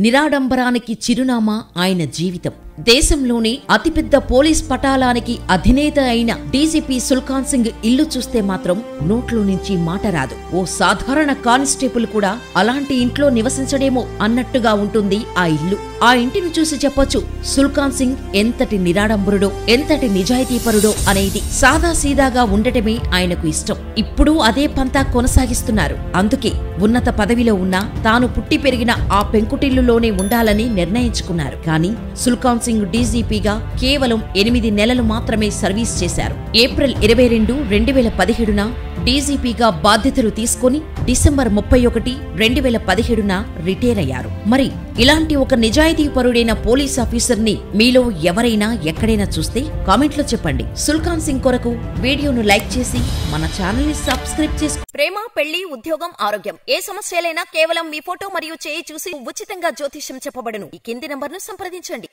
నిరాడంబరానికి చిరునామా ఆయన జీవితం. దేశంలోని అతిపెద్ద పోలీస్ పటాలానికి అధినేత అయిన డీజీపీ సుల్తాన్ సింగ్ ఇల్లు చూస్తే మాత్రం నోట్లో నుంచి మాట రాదు. ఓ సాధారణ కానిస్టేబుల్ కూడా అలాంటి ఇంట్లో నివసించడేమో అన్నట్టుగా ఉంటుంది ఆ ఇల్లు. ఆ ఇంటిని చూసి చెప్పొచ్చు సుల్తాన్ సింగ్ ఎంతటి నిరాడంబరుడో, ఎంతటి నిజాయితీపరుడో అనేది. సాదాసీదాగా ఉండటమే ఆయనకు ఇష్టం. ఇప్పుడు అదే పంతా కొనసాగిస్తున్నారు. అందుకే ఉన్నత పదవిలో ఉన్నా తాను పుట్టి పెరిగిన ఆ పెంకుటిల్లులోనే ఉండాలని నిర్ణయించుకున్నారు. కానీ సుల్తాన్ సింగ్ డీజీపీగా కేవలం 8 నెలలు మాత్రమే సర్వీస్ చేశారు. ఏప్రిల్ 22, 2017న డీజీపీగా బాధ్యతలు తీసుకుని డిసెంబర్ 31, 2017న రిటైర్ అయ్యారు. మరి ఇలాంటి ఒక నిజాయితీపరుడైన పోలీస్ ఆఫీసర్ని మీలో ఎవరైనా ఎక్కడైనా చూస్తే కామెంట్లో చెప్పండి. సుల్తాన్ సింగ్ కొరకు వీడియోను లైక్ చేసి మన ఛానల్ ని సబ్స్క్రైబ్ చేసుకోండి. ప్రేమ, పెళ్లి, ఉద్యోగం, ఆరోగ్యం ఏ సమస్యలైనా కేవలం మీ ఫోటో మరియు చేయి చూసి ఉచితంగా జ్యోతిష్యం చెప్పబడును. ఈ కింది నంబర్ను సంప్రదించండి.